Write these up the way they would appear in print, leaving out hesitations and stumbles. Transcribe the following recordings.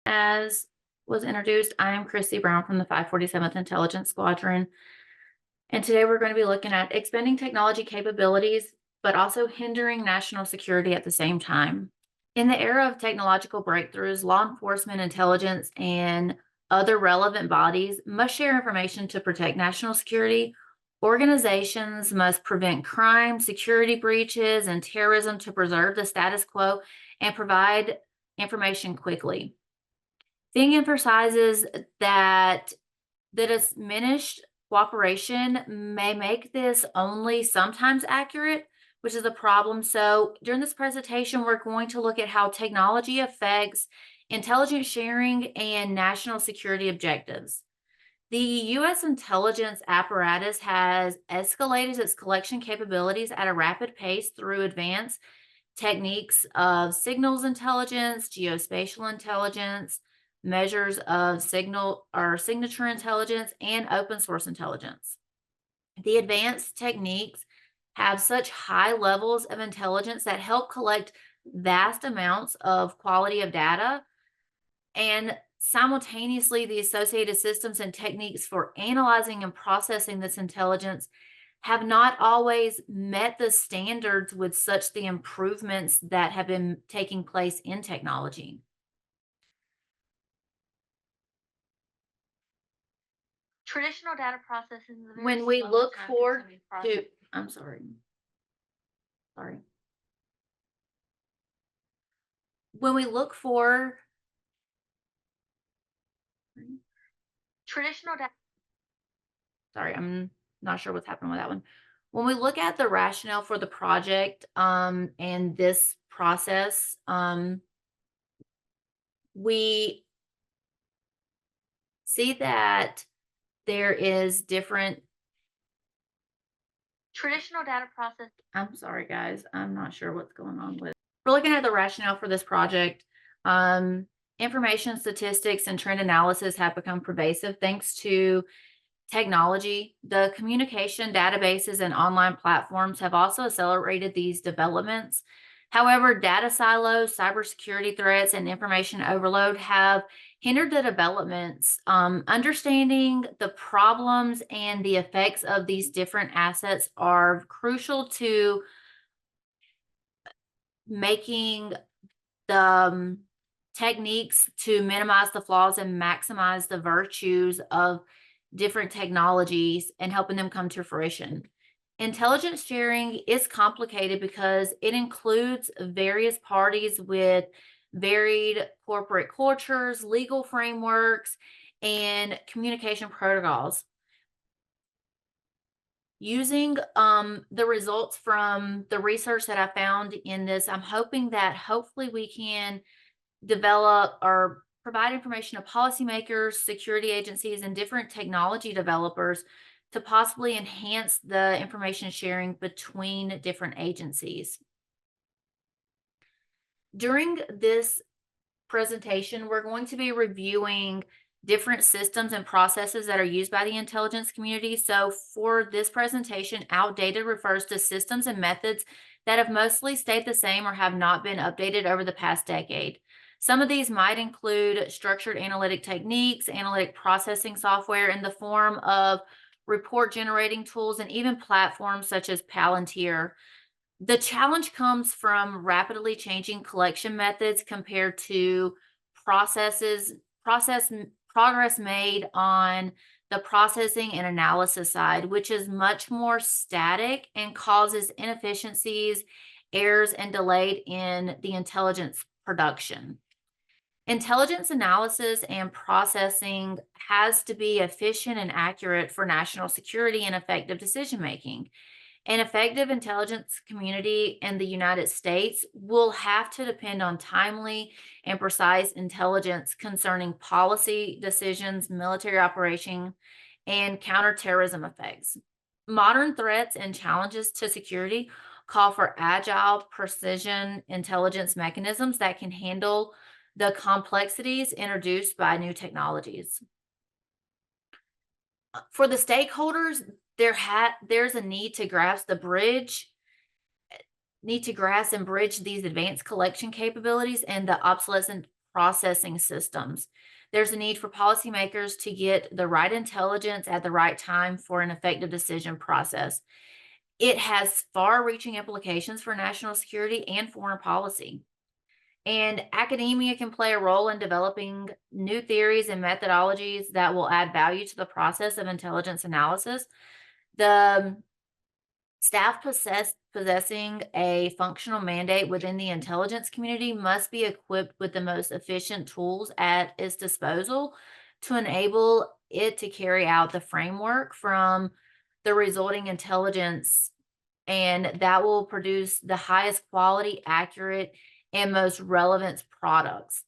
as was introduced, I am Christy Brown from the 547th Intelligence Squadron. And today we're going to be looking at expanding technology capabilities, but also hindering national security at the same time. In the era of technological breakthroughs, law enforcement, intelligence, and other relevant bodies must share information to protect national security. Organizations must prevent crime, security breaches, and terrorism to preserve the status quo and provide information quickly. Thing emphasizes that the diminished cooperation may make this only sometimes accurate, which is a problem. So during this presentation, we're going to look at how technology affects intelligence sharing and national security objectives. The U.S. intelligence apparatus has escalated its collection capabilities at a rapid pace through advanced techniques of signals intelligence, geospatial intelligence, measures of signal or signature intelligence, and open source intelligence. The advanced techniques have such high levels of intelligence that help collect vast amounts of quality of data, and simultaneously the associated systems and techniques for analyzing and processing this intelligence have not always met the standards with such the improvements that have been taking place in technology. Traditional data processing is a very When we slow look and for time-consuming process. I'm sorry. Sorry. When we look for Traditional data sorry, I'm not sure what's happening with that one. When we look at the rationale for the project and this process, we see that there is different. traditional data process I'm sorry, guys. I'm not sure what's going on with. We're looking at the rationale for this project. Information statistics and trend analysis have become pervasive thanks to technology. The communication databases and online platforms have also accelerated these developments. However, data silos, cybersecurity threats, and information overload have hindered the developments. Understanding the problems and the effects of these different assets are crucial to making the techniques to minimize the flaws and maximize the virtues of different technologies and helping them come to fruition. Intelligence sharing is complicated because it includes various parties with varied corporate cultures, legal frameworks, and communication protocols. Using the results from the research that I found in this, I'm hoping that hopefully we can develop or provide information to policymakers, security agencies, and different technology developers to possibly enhance the information sharing between different agencies. During this presentation, we're going to be reviewing different systems and processes that are used by the intelligence community. So for this presentation, outdated refers to systems and methods that have mostly stayed the same or have not been updated over the past decade. Some of these might include structured analytic techniques, analytic processing software in the form of report generating tools, and even platforms such as Palantir. The challenge comes from rapidly changing collection methods compared to process progress made on the processing and analysis side, which is much more static and causes inefficiencies, errors, and delayed in the intelligence production. Intelligence analysis and processing has to be efficient and accurate for national security and effective decision making. An effective intelligence community in the United States will have to depend on timely and precise intelligence concerning policy decisions, military operation, and counterterrorism effects. Modern threats and challenges to security call for agile, precision intelligence mechanisms that can handle the complexities introduced by new technologies. For the stakeholders, there's a need to grasp and bridge these advanced collection capabilities and the obsolescent processing systems. There's a need for policymakers to get the right intelligence at the right time for an effective decision process. It has far-reaching implications for national security and foreign policy. And academia can play a role in developing new theories and methodologies that will add value to the process of intelligence analysis. The staff possessing a functional mandate within the intelligence community must be equipped with the most efficient tools at its disposal to enable it to carry out the framework from the resulting intelligence, and that will produce the highest quality, accurate, and most relevant products.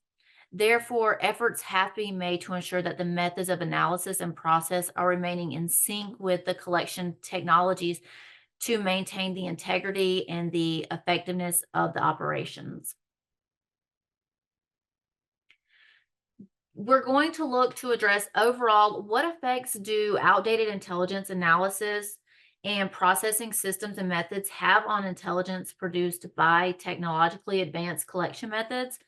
Therefore, efforts have to be made to ensure that the methods of analysis and process are remaining in sync with the collection technologies to maintain the integrity and the effectiveness of the operations. We're going to look to address overall what effects do outdated intelligence analysis and processing systems and methods have on intelligence produced by technologically advanced collection methods.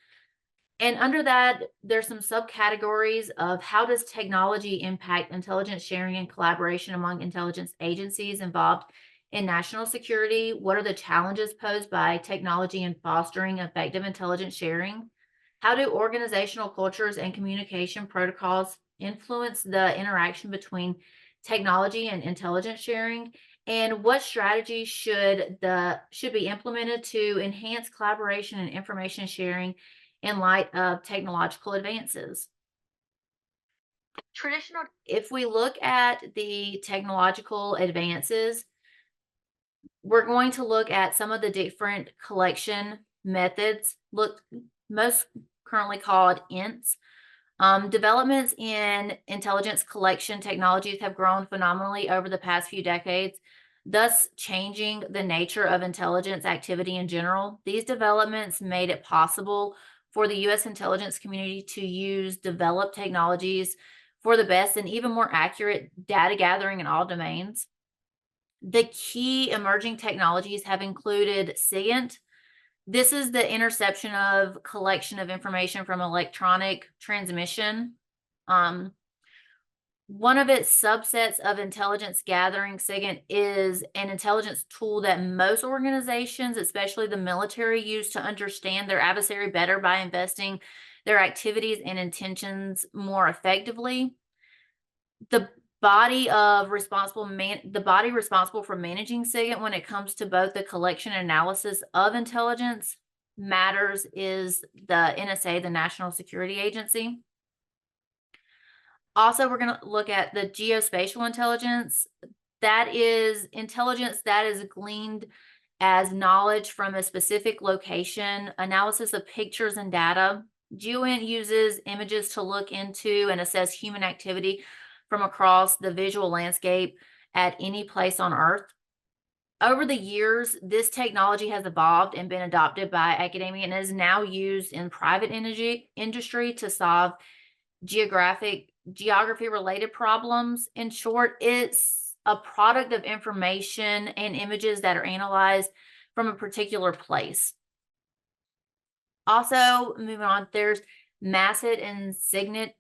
And under that, there's some subcategories of how does technology impact intelligence sharing and collaboration among intelligence agencies involved in national security? What are the challenges posed by technology in fostering effective intelligence sharing? How do organizational cultures and communication protocols influence the interaction between technology and intelligence sharing? And what strategies should be implemented to enhance collaboration and information sharing in light of technological advances? Traditional If we look at the technological advances, we're going to look at some of the different collection methods, most currently called INTs. Developments in intelligence collection technologies have grown phenomenally over the past few decades, thus changing the nature of intelligence activity in general. These developments made it possible for the U.S. intelligence community to use developed technologies for the best and even more accurate data gathering in all domains. The key emerging technologies have included SIGINT. This is the interception of collection of information from electronic transmission. One of its subsets of intelligence gathering, SIGINT, is an intelligence tool that most organizations, especially the military, use to understand their adversary better by investing their activities and intentions more effectively. The body responsible for managing SIGINT when it comes to both the collection and analysis of intelligence matters is the NSA, the National Security Agency. Also, we're going to look at the geospatial intelligence. That is intelligence that is gleaned as knowledge from a specific location, analysis of pictures and data. GeoInt uses images to look into and assess human activity from across the visual landscape at any place on Earth. Over the years, this technology has evolved and been adopted by academia and is now used in private industry to solve geography-related problems. In short, it's a product of information and images that are analyzed from a particular place. Also, moving on, there's measure and signature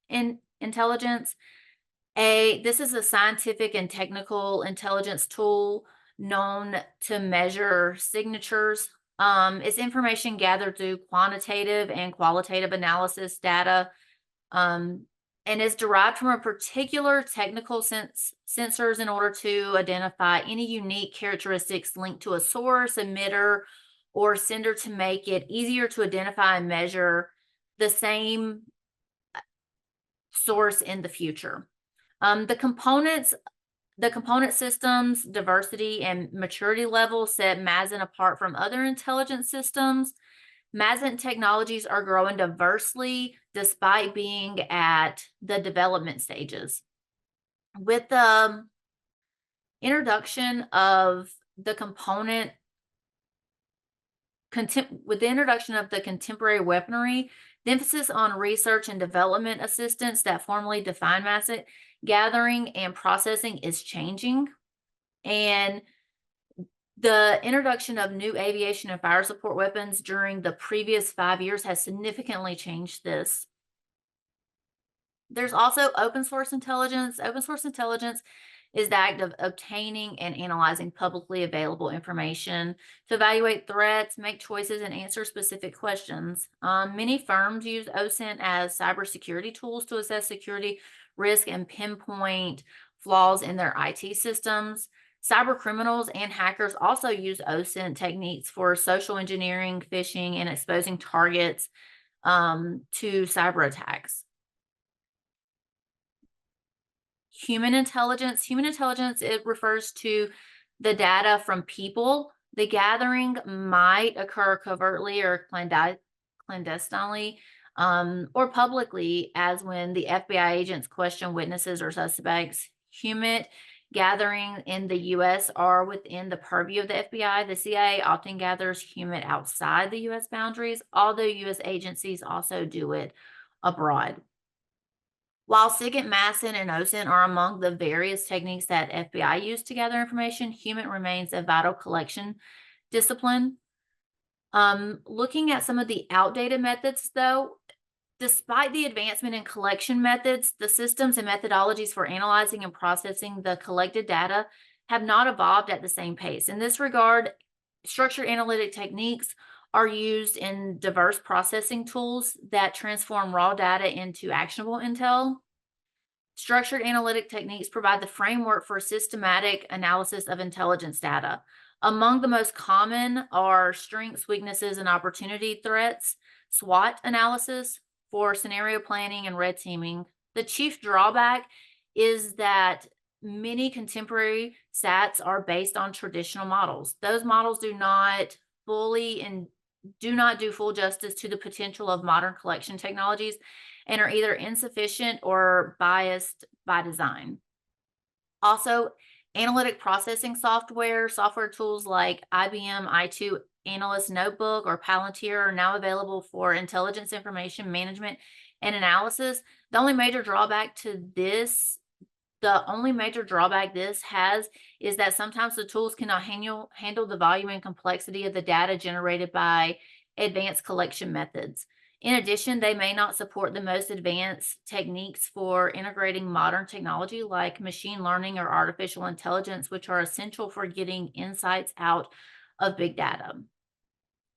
in intelligence. This is a scientific and technical intelligence tool known to measure signatures. It's information gathered through quantitative and qualitative analysis data, and is derived from a particular technical sensors in order to identify any unique characteristics linked to a source, emitter, or sender to make it easier to identify and measure the same source in the future. The component systems, diversity, and maturity level set MASIN apart from other intelligence systems. MASIN technologies are growing diversely despite being at the development stages. With the introduction of the contemporary weaponry, the emphasis on research and development assistance that formally define MASIN gathering and processing is changing. And The introduction of new aviation and fire support weapons during the previous 5 years has significantly changed this. There's also open source intelligence. Open source intelligence is the act of obtaining and analyzing publicly available information to evaluate threats, make choices, and answer specific questions. Many firms use OSINT as cybersecurity tools to assess security risk and pinpoint flaws in their IT systems. Cyber criminals and hackers also use OSINT techniques for social engineering, phishing, and exposing targets to cyber attacks. Human intelligence, it refers to the data from people. The gathering might occur covertly or clandestinely, or publicly, as when the FBI agents question witnesses or suspects. Human gathering in the US are within the purview of the FBI. The CIA often gathers human outside the US boundaries, although US agencies also do it abroad. While SIGINT, MASIN, and OSINT are among the various techniques that FBI use to gather information, human remains a vital collection discipline. Looking at some of the outdated methods, though, despite the advancement in collection methods, the systems and methodologies for analyzing and processing the collected data have not evolved at the same pace. In this regard, structured analytic techniques are used in diverse processing tools that transform raw data into actionable intel. Structured analytic techniques provide the framework for systematic analysis of intelligence data. Among the most common are strengths, weaknesses, and opportunity threats, SWOT analysis for scenario planning and red teaming. The chief drawback is that many contemporary SATs are based on traditional models. Those models do not fully and do not do full justice to the potential of modern collection technologies and are either insufficient or biased by design. Also, analytic processing software tools like IBM i2 Analyst Notebook or Palantir are now available for intelligence information management and analysis. The only major drawback this has is that sometimes the tools cannot handle the volume and complexity of the data generated by advanced collection methods. In addition, they may not support the most advanced techniques for integrating modern technology like machine learning or artificial intelligence, which are essential for getting insights out of big data.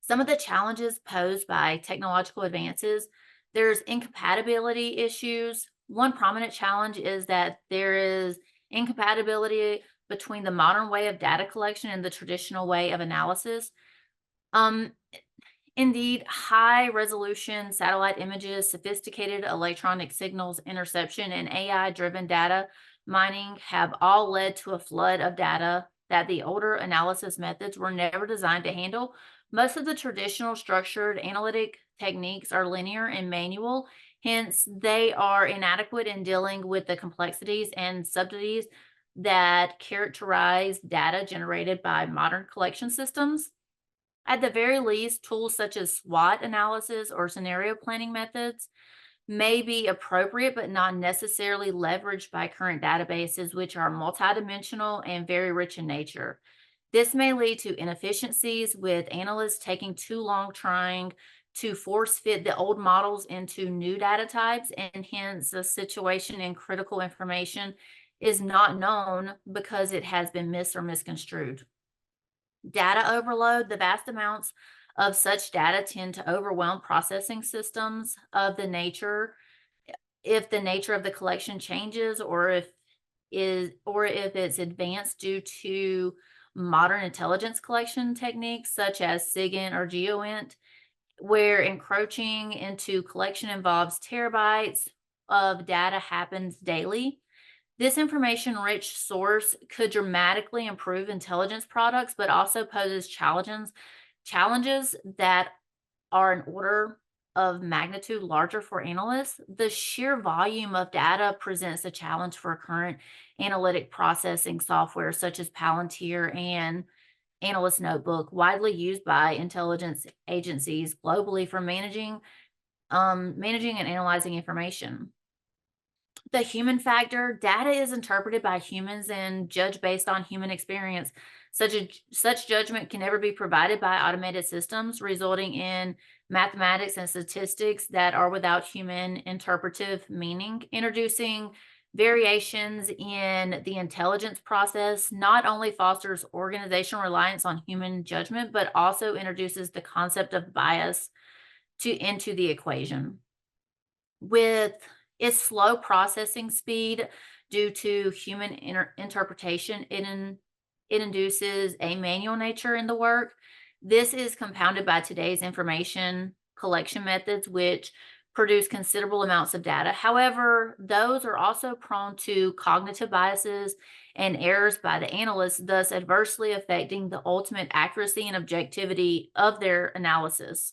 Some of the challenges posed by technological advances, there's incompatibility issues. One prominent challenge is that there is incompatibility between the modern way of data collection and the traditional way of analysis. Um, Indeed, high resolution satellite images, sophisticated electronic signals interception, and AI driven data mining have all led to a flood of data that the older analysis methods were never designed to handle. Most of the traditional structured analytic techniques are linear and manual, hence, they are inadequate in dealing with the complexities and subtleties that characterize data generated by modern collection systems. At the very least, tools such as SWOT analysis or scenario planning methods may be appropriate, but not necessarily leveraged by current databases, which are multidimensional and very rich in nature. This may lead to inefficiencies, with analysts taking too long trying to force fit the old models into new data types, and hence the situation in critical information is not known because it has been missed or misconstrued. Data overload, the vast amounts of such data tend to overwhelm processing systems of the nature if the nature of the collection changes or if it's advanced due to modern intelligence collection techniques such as SIGINT or GEOINT, where encroaching into collection involves terabytes of data happens daily. This information rich source could dramatically improve intelligence products, but also poses challenges that are an order of magnitude larger for analysts. The sheer volume of data presents a challenge for current analytic processing software such as Palantir and Analyst Notebook, widely used by intelligence agencies globally for managing and analyzing information. The human factor, data is interpreted by humans and judged based on human experience. Such judgment can never be provided by automated systems, resulting in mathematics and statistics that are without human interpretive meaning. Introducing variations in the intelligence process not only fosters organizational reliance on human judgment, but also introduces the concept of bias into the equation. With its slow processing speed due to human interpretation, it induces a manual nature in the work. This is compounded by today's information collection methods, which produce considerable amounts of data. However, those are also prone to cognitive biases and errors by the analysts, thus adversely affecting the ultimate accuracy and objectivity of their analysis.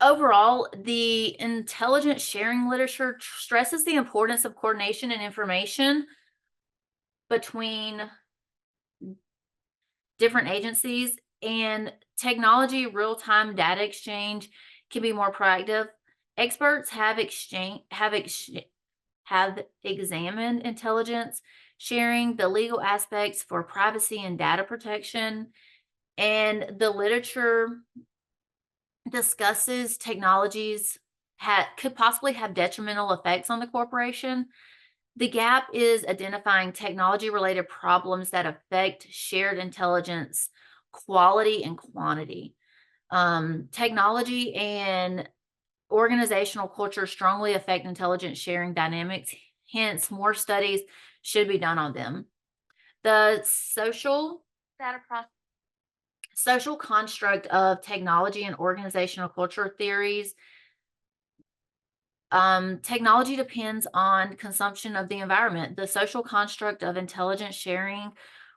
Overall, the intelligence sharing literature stresses the importance of coordination and information between different agencies, and technology real-time data exchange can be more proactive. Experts have examined intelligence sharing, the legal aspects for privacy and data protection, and the literature discusses technologies could possibly have detrimental effects on the corporation. The gap is identifying technology-related problems that affect shared intelligence, quality, and quantity. Technology and organizational culture strongly affect intelligence sharing dynamics, hence more studies should be done on them. The Data process. social construct of technology and organizational culture theories. Technology depends on consumption of the environment. The social construct of intelligence sharing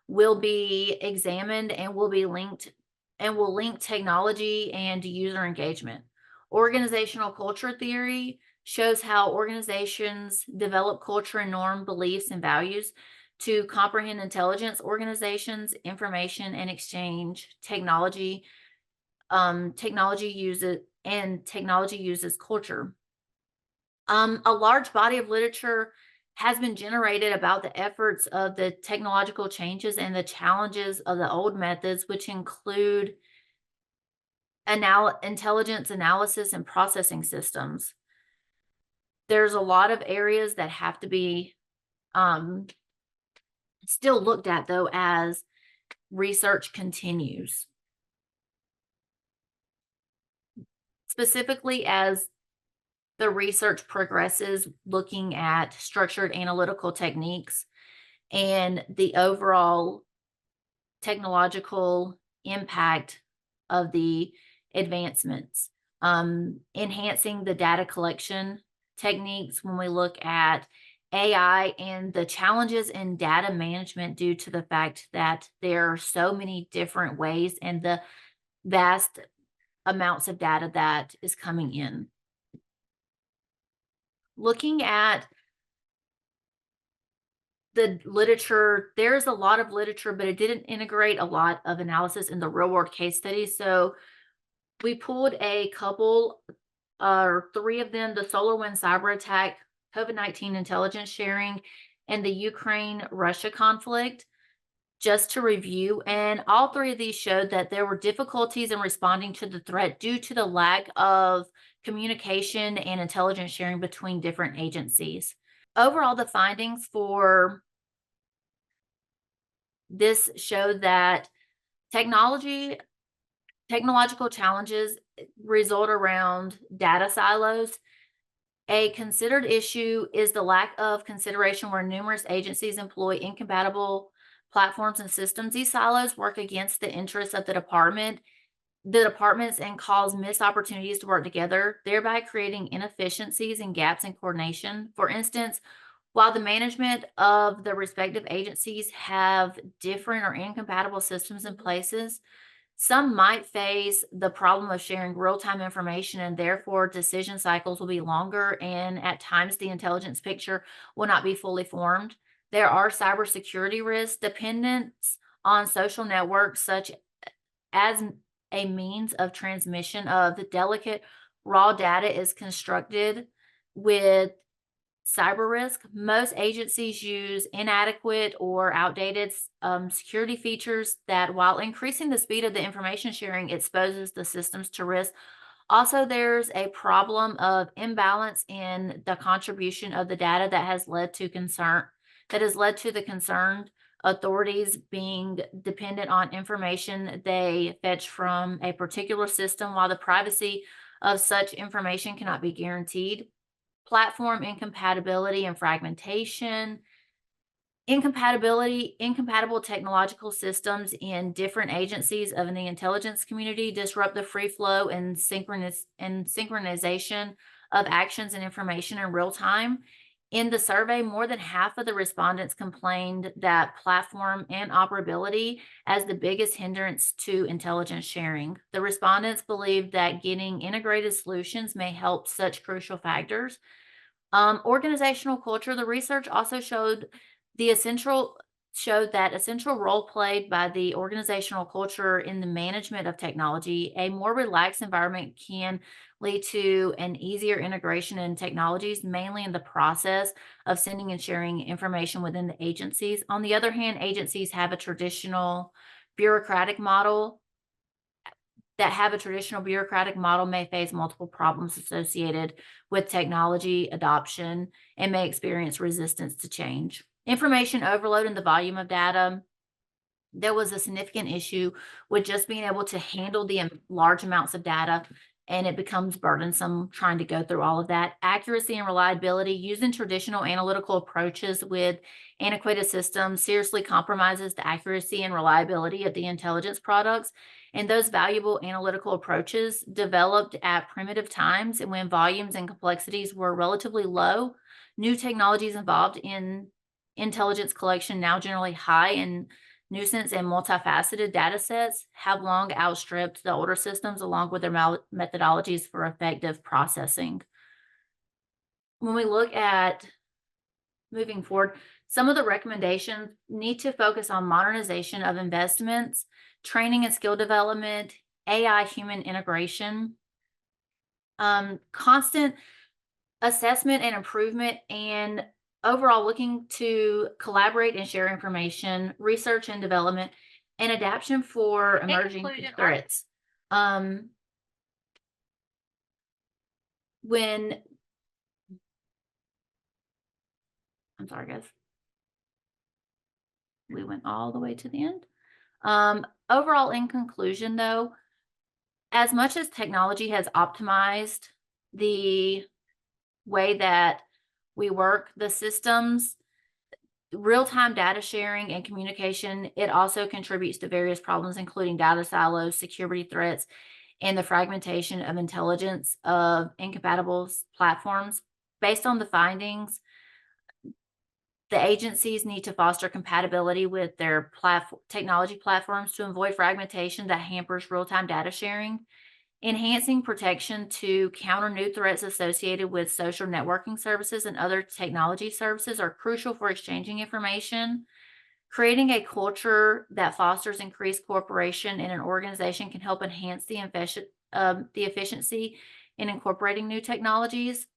will be examined and will link technology and user engagement. Organizational culture theory shows how organizations develop culture and norm, beliefs, and values to comprehend intelligence organizations, information and exchange, technology uses culture. A large body of literature has been generated about the efforts of the technological changes and the challenges of the old methods, which include intelligence analysis and processing systems. There's a lot of areas that have to be still looked at, though, as research continues. Specifically, as the research progresses, looking at structured analytical techniques and the overall technological impact of the advancements, enhancing the data collection techniques when we look at AI and the challenges in data management due to the fact that there are so many different ways and the vast amounts of data that is coming in. Looking at the literature, there's a lot of literature, but it didn't integrate a lot of analysis in the real world case studies. So we pulled a couple or three of them: the SolarWinds cyber attack, COVID-19 intelligence sharing, and the Ukraine-Russia conflict, just to review. And all three of these showed that there were difficulties in responding to the threat due to the lack of communication and intelligence sharing between different agencies. Overall, the findings for this showed that technological challenges result around data silos. A considered issue is the lack of consideration where numerous agencies employ incompatible platforms and systems. These silos work against the interests of the departments, and cause missed opportunities to work together, thereby creating inefficiencies and gaps in coordination. For instance, while the management of the respective agencies have different or incompatible systems in places, some might face the problem of sharing real-time information, and therefore decision cycles will be longer, and at times the intelligence picture will not be fully formed. There are cybersecurity risks. Dependence on social networks, such as a means of transmission of the delicate raw data, is constructed with cyber risk. Most agencies use inadequate or outdated security features that, while increasing the speed of the information sharing, exposes the systems to risk. Also, there's a problem of imbalance in the contribution of the data that has led to the concerned authorities being dependent on information they fetch from a particular system, while the privacy of such information cannot be guaranteed. Platform incompatibility and fragmentation. Incompatible technological systems in different agencies of the intelligence community disrupt the free flow and synchronization of actions and information in real time. In the survey, more than half of the respondents complained that platform interoperability as the biggest hindrance to intelligence sharing. The respondents believed that getting integrated solutions may help such crucial factors. Organizational culture. The research also showed that essential role played by the organizational culture in the management of technology. A more relaxed environment can lead to an easier integration in technologies, mainly in the process of sending and sharing information within the agencies. On the other hand, agencies have a traditional bureaucratic model may face multiple problems associated with technology adoption and may experience resistance to change. Information overload and the volume of data. There was a significant issue with just being able to handle the large amounts of data, and it becomes burdensome trying to go through all of that. Accuracy and reliability. Using traditional analytical approaches with antiquated systems seriously compromises the accuracy and reliability of the intelligence products. And those valuable analytical approaches developed at primitive times and when volumes and complexities were relatively low. New technologies involved in intelligence collection, now generally high in nuisance and multifaceted data sets, have long outstripped the older systems along with their methodologies for effective processing. When we look at moving forward, some of the recommendations need to focus on modernization of investments, training and skill development, AI human integration, constant assessment and improvement, and overall looking to collaborate and share information, research and development, and adaptation for emerging threats. I'm sorry, guys. We went all the way to the end. Overall, in conclusion, though, as much as technology has optimized the way that we work, the systems, real-time data sharing and communication, it also contributes to various problems, including data silos, security threats, and the fragmentation of intelligence of incompatible platforms. Based on the findings, the agencies need to foster compatibility with their technology platforms to avoid fragmentation that hampers real-time data sharing. Enhancing protection to counter new threats associated with social networking services and other technology services are crucial for exchanging information. Creating a culture that fosters increased cooperation in an organization can help enhance the efficiency in incorporating new technologies.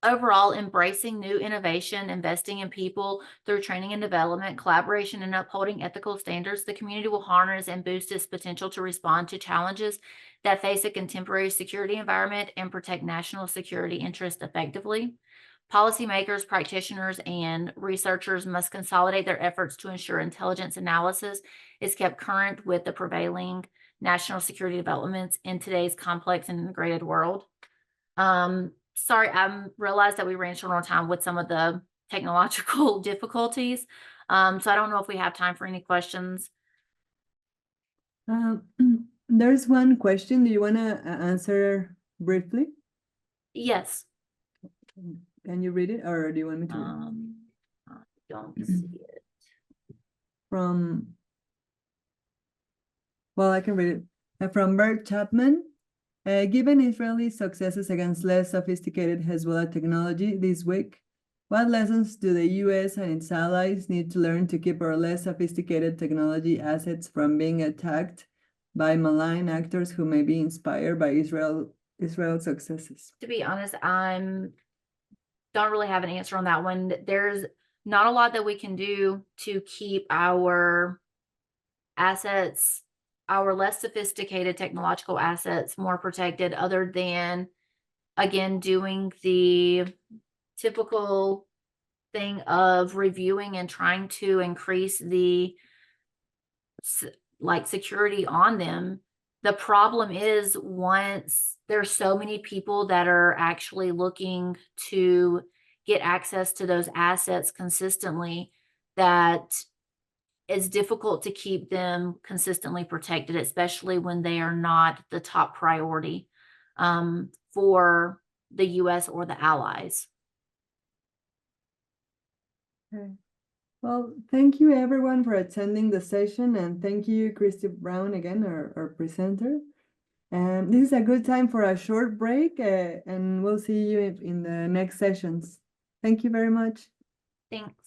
Overall, embracing new innovation, investing in people through training and development, collaboration, and upholding ethical standards, the community will harness and boost its potential to respond to challenges that face a contemporary security environment and protect national security interests effectively. Policymakers, practitioners, and researchers must consolidate their efforts to ensure intelligence analysis is kept current with the prevailing national security developments in today's complex and integrated world. Sorry, I realized that we ran short on time with some of the technological difficulties. So I don't know if we have time for any questions. There's one question. Do you want to answer briefly? Yes. Can you read it, or do you want me to? I don't see it. Well, I can read it. From Bert Chapman. Given Israeli successes against less sophisticated Hezbollah technology this week, what lessons do the U.S. and its allies need to learn to keep our less sophisticated technology assets from being attacked by malign actors who may be inspired by Israel's successes? To be honest, I'm don't really have an answer on that one. There's not a lot that we can do to keep our assets, our less sophisticated technological assets more protected, other than, again, doing the typical thing of reviewing and trying to increase the security on them. The problem is, once there's so many people that are actually looking to get access to those assets consistently, that it's difficult to keep them consistently protected, especially when they are not the top priority for the US or the allies. Okay. Well, thank you everyone for attending the session, and thank you, Christy Brown, again, our presenter. And this is a good time for a short break, and we'll see you in the next sessions. Thank you very much. Thanks.